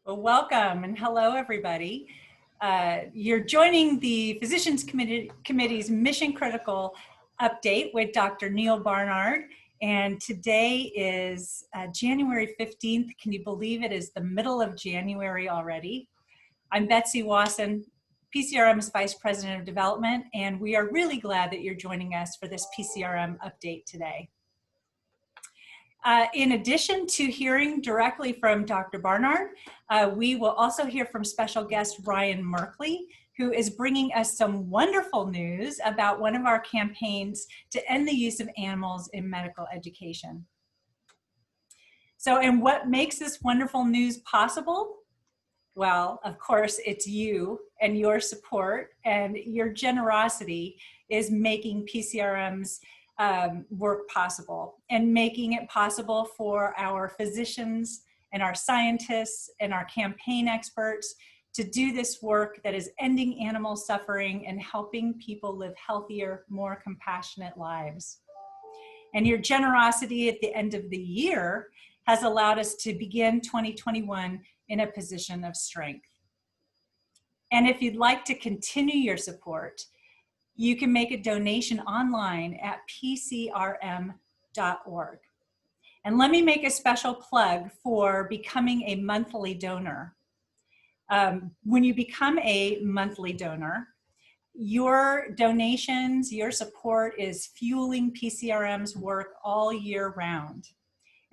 Well, welcome and hello, everybody. You're joining the Physicians Committee's Mission Critical Update with Dr. Neil Barnard. And today is January 15th. Can you believe it is the middle of January already? I'm Betsy Wasson, PCRM's Vice President of Development, and we are really glad that you're joining us for this PCRM update today. In addition to hearing directly from Dr. Barnard, we will also hear from special guest Ryan Merkley, who is bringing us some wonderful news about one of our campaigns to end the use of animals in medical education. So, and what makes this wonderful news possible? Well, of course, it's you and your support, and your generosity is making PCRM's work possible, and making it possible for our physicians and our scientists and our campaign experts to do this work that is ending animal suffering and helping people live healthier, more compassionate lives. And your generosity at the end of the year has allowed us to begin 2021 in a position of strength. And if you'd like to continue your support, you can make a donation online at PCRM.org. And let me make a special plug for becoming a monthly donor. When you become a monthly donor, your donations, your support is fueling PCRM's work all year round.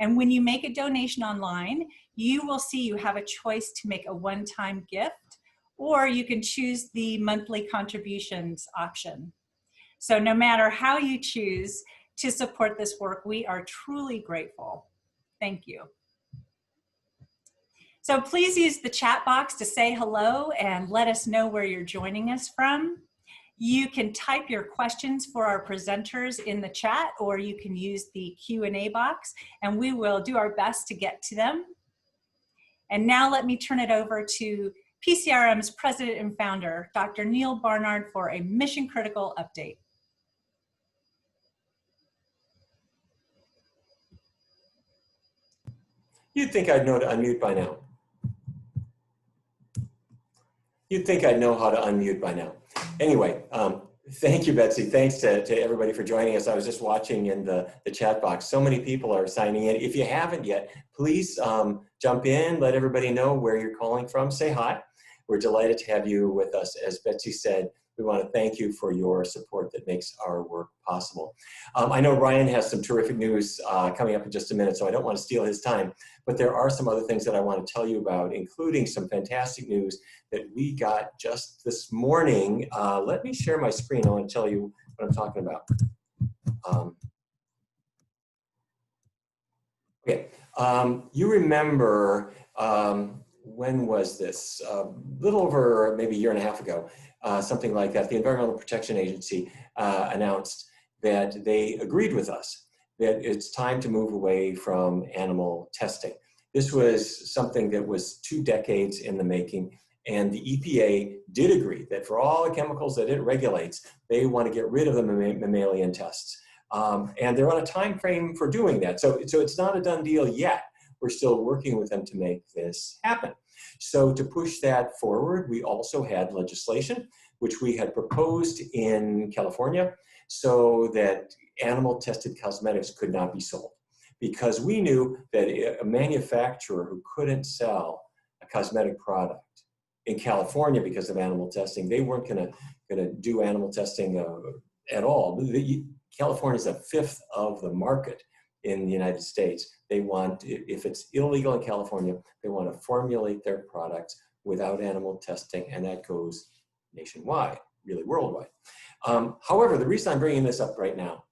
And when you make a donation online, you will see you have a choice to make a one-time gift, or you can choose the monthly contributions option. So no matter how you choose to support this work, we are truly grateful. Thank you. So please use the chat box to say hello and let us know where you're joining us from. You can type your questions for our presenters in the chat, or you can use the Q&A box, and we will do our best to get to them. And now let me turn it over to PCRM's president and founder, Dr. Neil Barnard, for a mission critical update. You'd think I'd know to unmute by now. You'd think I'd know how to unmute by now. Anyway, thank you, Betsy. Thanks to everybody for joining us. I was just watching in the chat box. So many people are signing in. If you haven't yet, please jump in, let everybody know where you're calling from. Say hi. We're delighted to have you with us. As Betsy said, we want to thank you for your support that makes our work possible. I know Ryan has some terrific news coming up in just a minute, so I don't want to steal his time, but there are some other things that I want to tell you about, including some fantastic news that we got just this morning. Let me share my screen. I want to tell you what I'm talking about. Okay, you remember, when was this? A little over maybe a year and a half ago, something like that. The Environmental Protection Agency announced that they agreed with us that it's time to move away from animal testing. This was something that was 2 decades in the making, and the EPA did agree that for all the chemicals that it regulates, they want to get rid of the mammalian tests. And they're on a time frame for doing that. So it's not a done deal yet. We're still working with them to make this happen. So to push that forward, we also had legislation, which we had proposed in California, so that animal tested cosmetics could not be sold. Because we knew that a manufacturer who couldn't sell a cosmetic product in California because of animal testing, they weren't gonna do animal testing at all. California is 1/5 of the market in the United States. They want, if it's illegal in California, they want to formulate their products without animal testing, and that goes nationwide, really worldwide. However, the reason I'm bringing this up right now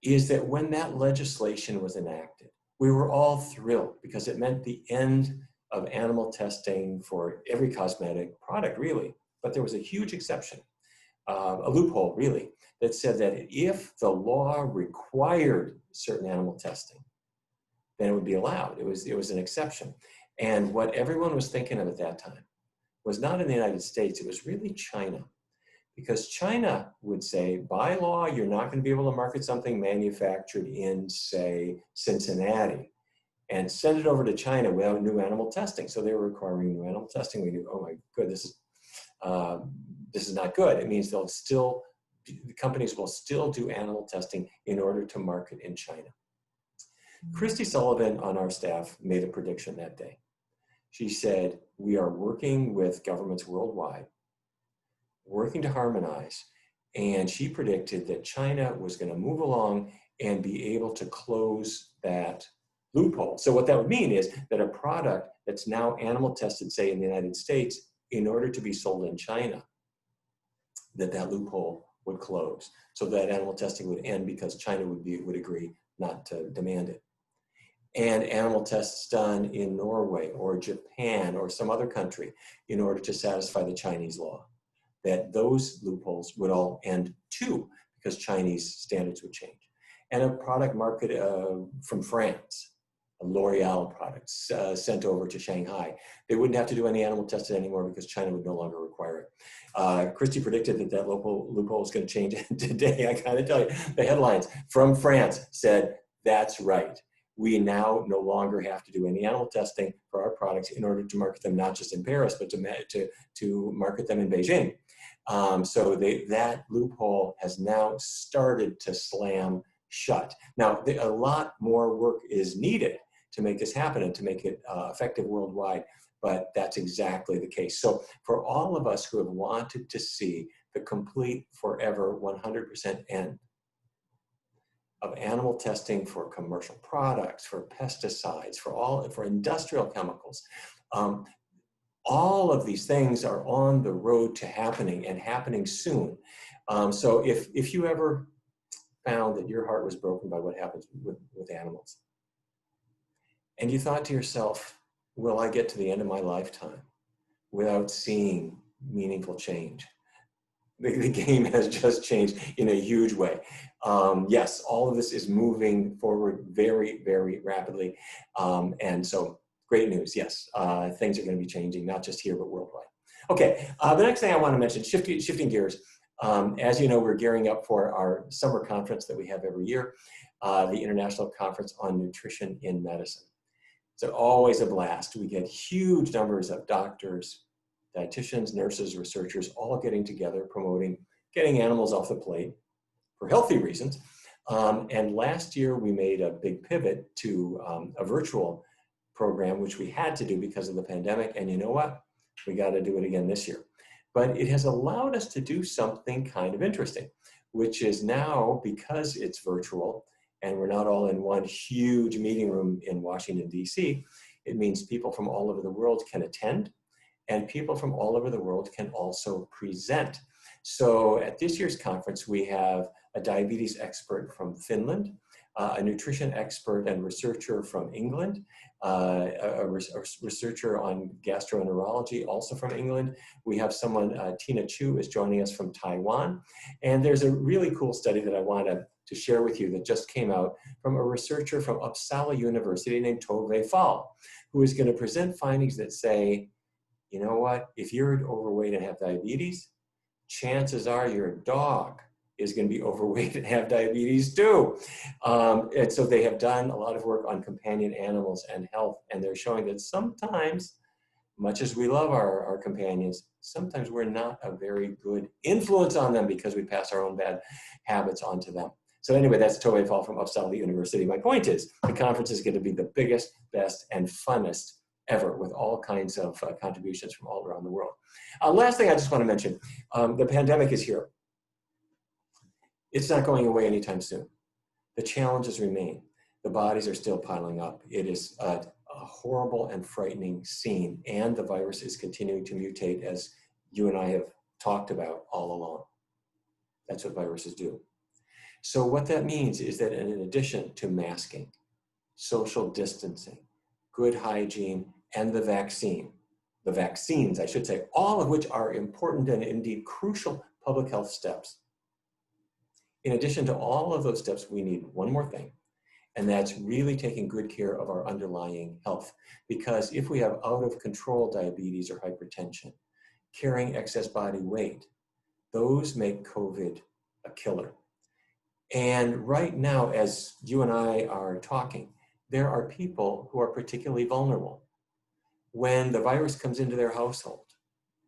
is that when that legislation was enacted, we were all thrilled because it meant the end of animal testing for every cosmetic product, really. But there was a huge exception, a loophole, really, that said that if the law required certain animal testing, then it would be allowed. It was an exception. And what everyone was thinking of at that time was not in the United States, it was really China. Because China would say, by law, you're not going to be able to market something manufactured in, say, Cincinnati. and send it over to China without new animal testing. So they were requiring new animal testing. We knew, oh my good, this is not good. It means the companies will still do animal testing in order to market in China. Christy Sullivan on our staff made a prediction that day. She said, we are working with governments worldwide, working to harmonize, and she predicted that China was going to move along and be able to close that loophole. So what that would mean is that a product that's now animal tested, say in the United States, in order to be sold in China, that loophole would close. So that animal testing would end because China would agree not to demand it. And animal tests done in Norway or Japan or some other country in order to satisfy the Chinese law, that those loopholes would all end too, because Chinese standards would change. And a product market from France, a L'Oreal product sent over to Shanghai, they wouldn't have to do any animal testing anymore because China would no longer require it. Christy predicted that loophole is going to change today. I gotta tell you, the headlines from France said, that's right. We now no longer have to do any animal testing for our products in order to market them, not just in Paris, but to market them in Beijing. So that loophole has now started to slam shut. Now, a lot more work is needed to make this happen and to make it effective worldwide, but that's exactly the case. So for all of us who have wanted to see the complete, forever, 100% end of animal testing for commercial products, for pesticides, for industrial chemicals, all of these things are on the road to happening and happening soon. So if you ever found that your heart was broken by what happens with animals, and you thought to yourself, will I get to the end of my lifetime without seeing meaningful change? The game has just changed in a huge way. Yes, all of this is moving forward very, very rapidly. And so great news, yes, things are going to be changing, not just here, but worldwide. Okay, the next thing I want to mention, shifting gears. As you know, we're gearing up for our summer conference that we have every year, the International Conference on Nutrition in Medicine. It's always a blast. We get huge numbers of doctors, dietitians, nurses, researchers, all getting together, promoting getting animals off the plate for healthy reasons. And last year we made a big pivot to a virtual program, which we had to do because of the pandemic. And you know what? We got to do it again this year. But it has allowed us to do something kind of interesting, which is now, because it's virtual and we're not all in one huge meeting room in Washington, D.C., it means people from all over the world can attend, and people from all over the world can also present. So at this year's conference, we have a diabetes expert from Finland, a nutrition expert and researcher from England, a researcher on gastroenterology, also from England. We have someone, Tina Chu is joining us from Taiwan. And there's a really cool study that I want to share with you that just came out from a researcher from Uppsala University named Tove Fall, who is going to present findings that say, you know what, if you're overweight and have diabetes, chances are your dog is going to be overweight and have diabetes too. And so they have done a lot of work on companion animals and health, and they're showing that sometimes, much as we love our companions, sometimes we're not a very good influence on them because we pass our own bad habits on to them. So anyway, that's Tove Fall from Uppsala University. My point is, the conference is going to be the biggest, best, and funnest ever, with all kinds of contributions from all around the world. Last thing I just want to mention, the pandemic is here. It's not going away anytime soon. The challenges remain. The bodies are still piling up. It is a horrible and frightening scene, and the virus is continuing to mutate, as you and I have talked about all along. That's what viruses do. So what that means is that in addition to masking, social distancing, good hygiene, and the vaccines, I should say, all of which are important and indeed crucial public health steps. In addition to all of those steps, we need one more thing, and that's really taking good care of our underlying health. Because if we have out of control diabetes or hypertension, carrying excess body weight, those make COVID a killer. And right now, as you and I are talking, there are people who are particularly vulnerable. When the virus comes into their household,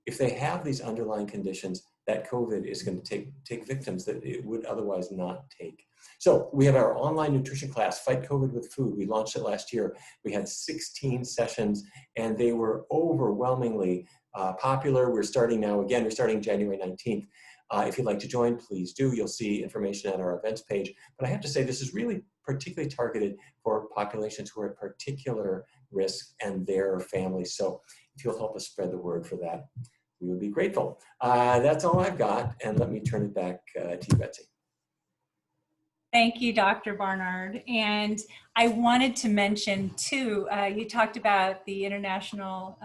if they have these underlying conditions, that COVID is going to take victims that it would otherwise not take. So we have our online nutrition class, Fight COVID with Food. We launched it last year. We had 16 sessions, and they were overwhelmingly popular. We're starting now again. We're starting January 19th. If you'd like to join, please do. You'll see information at our events page. But I have to say, this is really particularly targeted for populations who are at particular risk and their families. So if you'll help us spread the word for that, we would be grateful. That's all I've got, and let me turn it back to you, Betsy. Thank you, Dr. Barnard. And I wanted to mention too, you talked about the International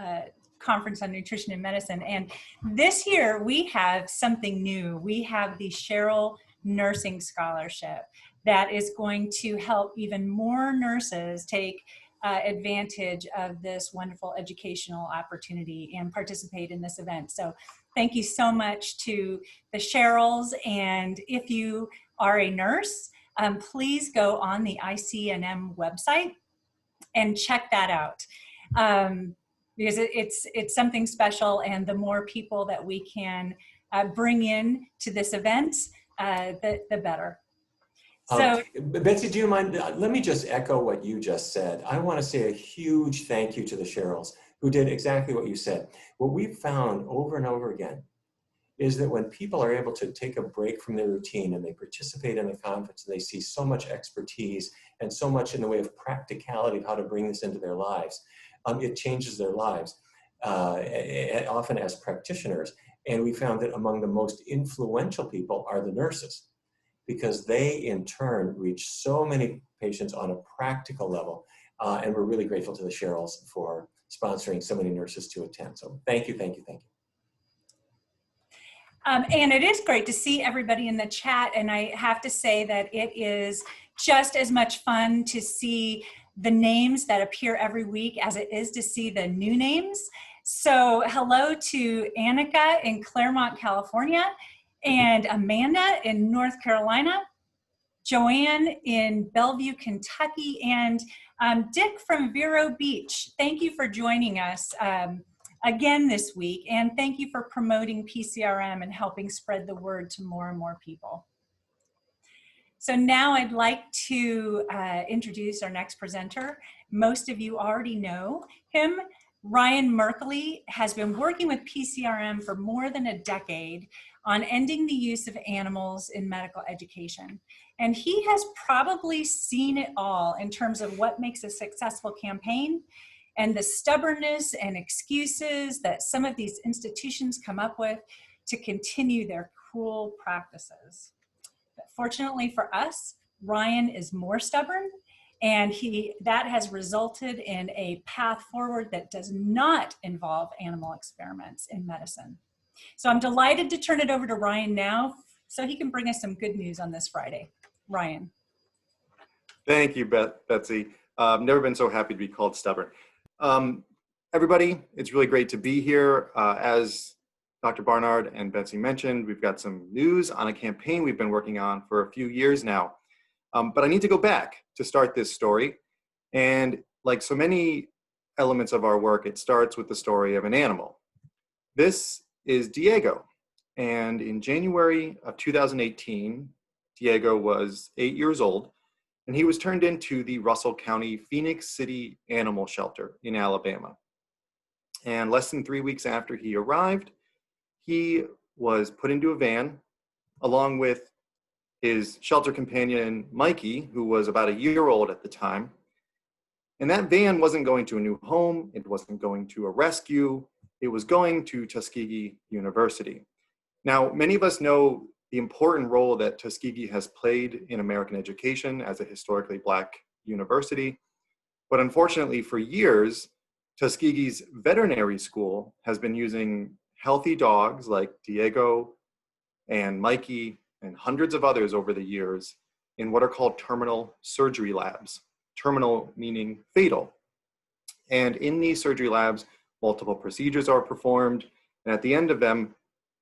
Conference on Nutrition and Medicine, and this year we have something new. We have the Cheryl Nursing Scholarship that is going to help even more nurses take advantage of this wonderful educational opportunity and participate in this event. So thank you so much to the Cheryls. And if you are a nurse, please go on the ICNM website and check that out. Because it's something special, and the more people that we can bring in to this event, the better. So, Betsy, do you mind? Let me just echo what you just said. I want to say a huge thank you to the Cheryls who did exactly what you said. What we've found over and over again is that when people are able to take a break from their routine and they participate in the conference, and they see so much expertise and so much in the way of practicality of how to bring this into their lives, it changes their lives, often as practitioners. And we found that among the most influential people are the nurses, because they in turn reach so many patients on a practical level. And we're really grateful to the Cheryls for sponsoring so many nurses to attend. So thank you, thank you, thank you. And it is great to see everybody in the chat. And I have to say that it is just as much fun to see the names that appear every week as it is to see the new names. So hello to Annika in Claremont, California, and Amanda in North Carolina, Joanne in Bellevue, Kentucky, and Dick from Vero Beach. Thank you for joining us again this week, and thank you for promoting PCRM and helping spread the word to more and more people. So now I'd like to introduce our next presenter. Most of you already know him. Ryan Merkley has been working with PCRM for more than a decade on ending the use of animals in medical education. And he has probably seen it all in terms of what makes a successful campaign and the stubbornness and excuses that some of these institutions come up with to continue their cruel practices. But fortunately for us, Ryan is more stubborn, and that has resulted in a path forward that does not involve animal experiments in medicine. So I'm delighted to turn it over to Ryan now so he can bring us some good news on this Friday. Ryan. Thank you, Betsy. I've never been so happy to be called stubborn. Everybody, it's really great to be here. As Dr. Barnard and Betsy mentioned, we've got some news on a campaign we've been working on for a few years now. But I need to go back to start this story. And like so many elements of our work, it starts with the story of an animal. This is Diego. And in January of 2018, Diego was 8 years old, and he was turned into the Russell County Phoenix City Animal Shelter in Alabama. And less than 3 weeks after he arrived, he was put into a van along with his shelter companion, Mikey, who was about a year old at the time. And that van wasn't going to a new home. It wasn't going to a rescue. It was going to Tuskegee University. Now, many of us know the important role that Tuskegee has played in American education as a historically Black university. But unfortunately, for years, Tuskegee's veterinary school has been using healthy dogs like Diego and Mikey and hundreds of others over the years in what are called terminal surgery labs. Terminal meaning fatal. And in these surgery labs, multiple procedures are performed, and at the end of them,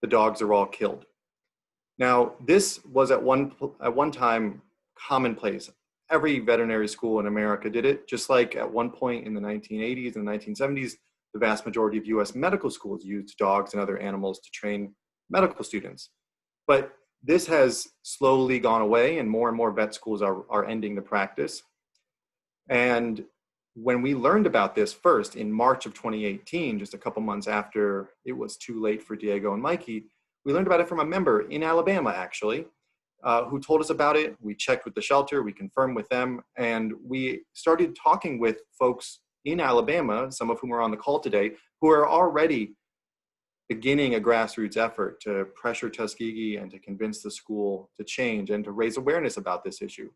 the dogs are all killed. Now, this was at one time commonplace. every veterinary school in America did it, just like at one point in the 1980s and 1970s, the vast majority of US medical schools used dogs and other animals to train medical students. But this has slowly gone away, and more vet schools are ending the practice. And when we learned about this first in March of 2018, just a couple months after it was too late for Diego and Mikey, we learned about it from a member in Alabama, actually, who told us about it. We checked with the shelter, we confirmed with them, and we started talking with folks in Alabama, some of whom are on the call today, who are already beginning a grassroots effort to pressure Tuskegee and to convince the school to change and to raise awareness about this issue.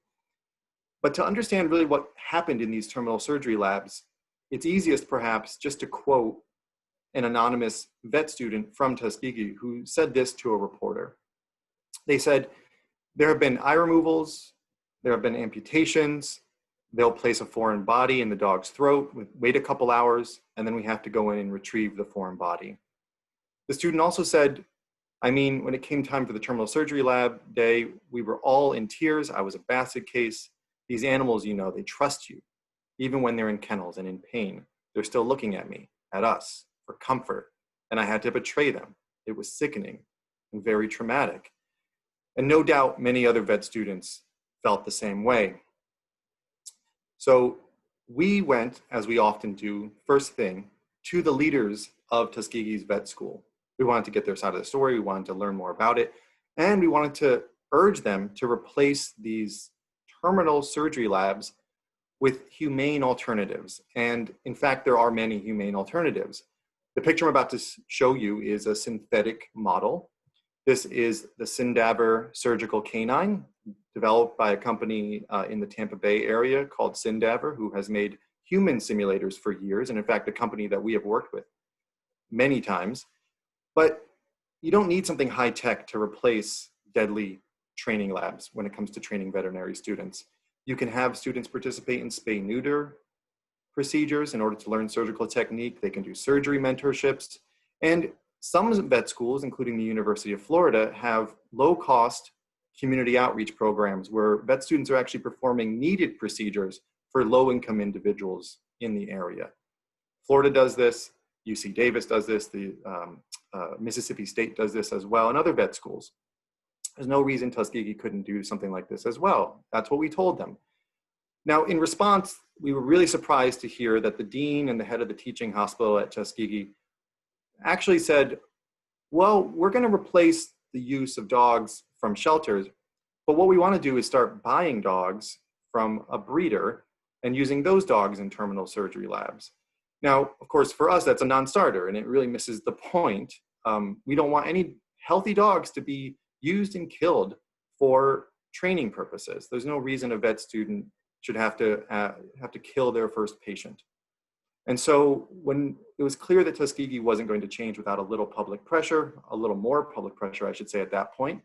But to understand really what happened in these terminal surgery labs, it's easiest perhaps just to quote an anonymous vet student from Tuskegee who said this to a reporter. They said, "There have been eye removals, there have been amputations, they'll place a foreign body in the dog's throat, wait a couple hours, and then we have to go in and retrieve the foreign body." The student also said, "I mean, when it came time for the terminal surgery lab day, we were all in tears. I was a basket case. These animals, you know, they trust you. Even when they're in kennels and in pain, they're still looking at me, at us, for comfort. And I had to betray them. It was sickening and very traumatic." And no doubt many other vet students felt the same way. So we went, as we often do, first thing, to the leaders of Tuskegee's vet school. We wanted to get their side of the story. We wanted to learn more about it. And we wanted to urge them to replace these terminal surgery labs with humane alternatives. And in fact, there are many humane alternatives. The picture I'm about to show you is a synthetic model. This is the Sindaver surgical canine, developed by a company in the Tampa Bay area called Sindaver, who has made human simulators for years, and in fact, a company that we have worked with many times. But you don't need something high tech to replace deadly training labs when it comes to training veterinary students. You can have students participate in spay-neuter procedures in order to learn surgical technique. They can do surgery mentorships. And some vet schools, including the University of Florida, have low-cost community outreach programs where vet students are actually performing needed procedures for low-income individuals in the area. Florida does this. UC Davis does this. The Mississippi State does this as well, and other vet schools. There's no reason Tuskegee couldn't do something like this as well. That's what we told them. Now, in response, we were really surprised to hear that the dean and the head of the teaching hospital at Tuskegee actually said, well, we're going to replace the use of dogs from shelters, but what we want to do is start buying dogs from a breeder and using those dogs in terminal surgery labs. Now, of course, for us, that's a non-starter, and it really misses the point. We don't want any healthy dogs to be used and killed for training purposes. There's no reason a vet student should have to kill their first patient. And so when it was clear that Tuskegee wasn't going to change without a little public pressure, a little more public pressure, I should say, at that point,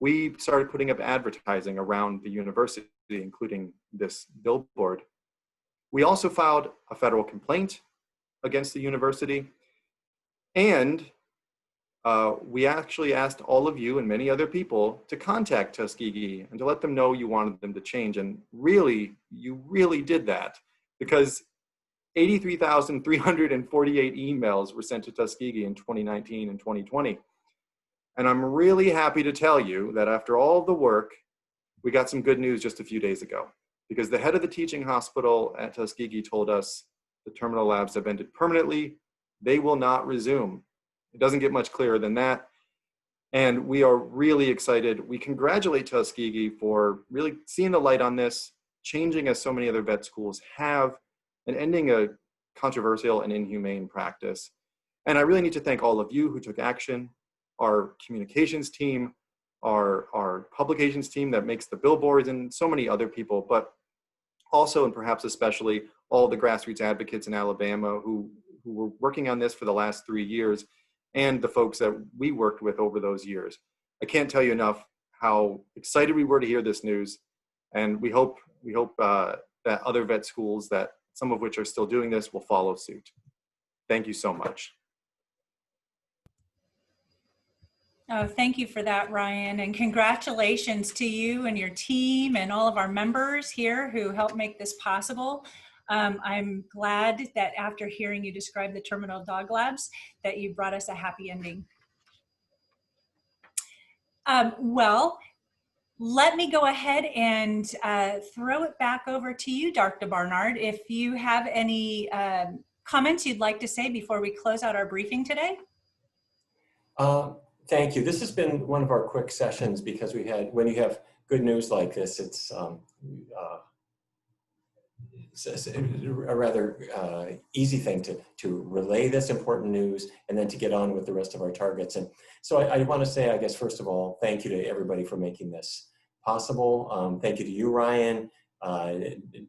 we started putting up advertising around the university, including this billboard. We also filed a federal complaint against the university, and we actually asked all of you and many other people to contact Tuskegee and to let them know you wanted them to change. And really, you really did that, because 83,348 emails were sent to Tuskegee in 2019 and 2020. And I'm really happy to tell you that after all the work, we got some good news just a few days ago, because the head of the teaching hospital at Tuskegee told us the terminal labs have ended permanently. They will not resume. It doesn't get much clearer than that. And we are really excited. We congratulate Tuskegee for really seeing the light on this, changing as so many other vet schools have, and ending a controversial and inhumane practice. And I really need to thank all of you who took action, our communications team, our publications team that makes the billboards, and so many other people, but also, and perhaps especially, all the grassroots advocates in Alabama who were working on this for the last 3 years, and the folks that we worked with over those years. I can't tell you enough how excited we were to hear this news, and we hope that other vet schools, that some of which are still doing this, will follow suit. Thank you so much. Oh, thank you for that, Ryan, and congratulations to you and your team and all of our members here who helped make this possible. I'm glad that after hearing you describe the terminal dog labs, that you brought us a happy ending. Well, let me go ahead and throw it back over to you, Dr. Barnard. If you have any comments you'd like to say before we close out our briefing today. Thank you. This has been one of our quick sessions because when you have good news like this, it's a rather easy thing to relay this important news and then to get on with the rest of our targets. And so I want to say, I guess, first of all, thank you to everybody for making this possible. Thank you to you, Ryan,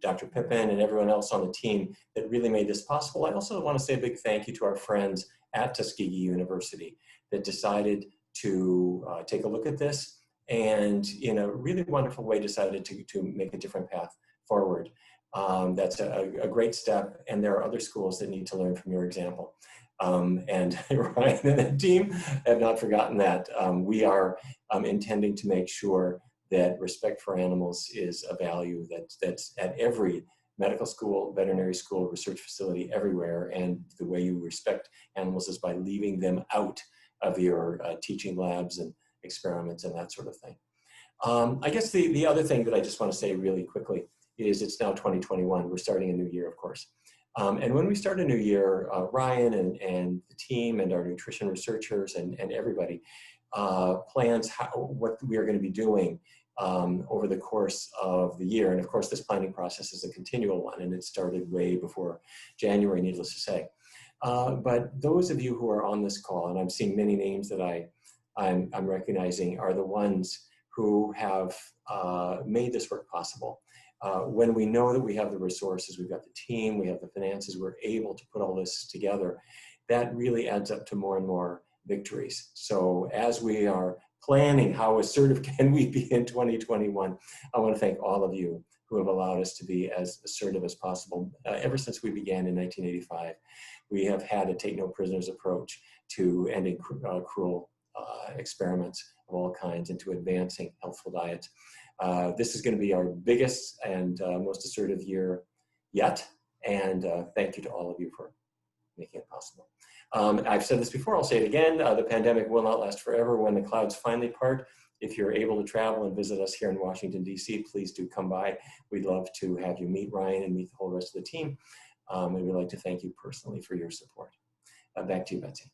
Dr. Pippin, and everyone else on the team that really made this possible. I also want to say a big thank you to our friends at Tuskegee University that decided to take a look at this and in a really wonderful way decided to make a different path forward. That's a great step, and there are other schools that need to learn from your example. And Ryan and the team have not forgotten that. We are intending to make sure that respect for animals is a value that's at every medical school, veterinary school, research facility, everywhere. And the way you respect animals is by leaving them out of your teaching labs and experiments and that sort of thing. I guess the other thing that I just want to say really quickly is it's now 2021. We're starting a new year, of course. And when we start a new year, Ryan and the team and our nutrition researchers and everybody plans what we are going to be doing over the course of the year. And of course, this planning process is a continual one, and it started way before January, needless to say. But those of you who are on this call, and I'm seeing many names that I'm recognizing, are the ones who have made this work possible. When we know that we have the resources, we've got the team, we have the finances, we're able to put all this together, that really adds up to more and more victories. So as we are planning how assertive can we be in 2021, I want to thank all of you who have allowed us to be as assertive as possible. Ever since we began in 1985, we have had a take no prisoners approach to ending cruel experiments of all kinds and to advancing healthful diets. This is going to be our biggest and most assertive year yet. And thank you to all of you for making it possible. I've said this before, I'll say it again. The pandemic will not last forever. When the clouds finally part, if you're able to travel and visit us here in Washington, D.C., please do come by. We'd love to have you meet Ryan and meet the whole rest of the team. And we'd like to thank you personally for your support. Back to you, Betsy.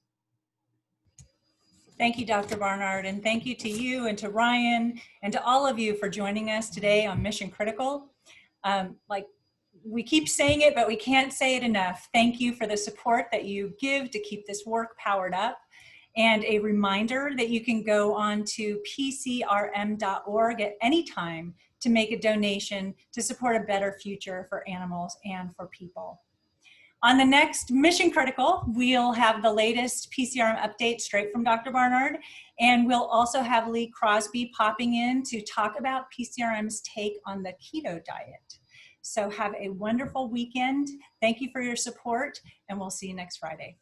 Thank you, Dr. Barnard, and thank you to you and to Ryan and to all of you for joining us today on Mission Critical. Like we keep saying it, but we can't say it enough. Thank you for the support that you give to keep this work powered up. And a reminder that you can go on to PCRM.org at any time to make a donation to support a better future for animals and for people. On the next Mission Critical, we'll have the latest PCRM update straight from Dr. Barnard, and we'll also have Lee Crosby popping in to talk about PCRM's take on the keto diet. So have a wonderful weekend. Thank you for your support, and we'll see you next Friday.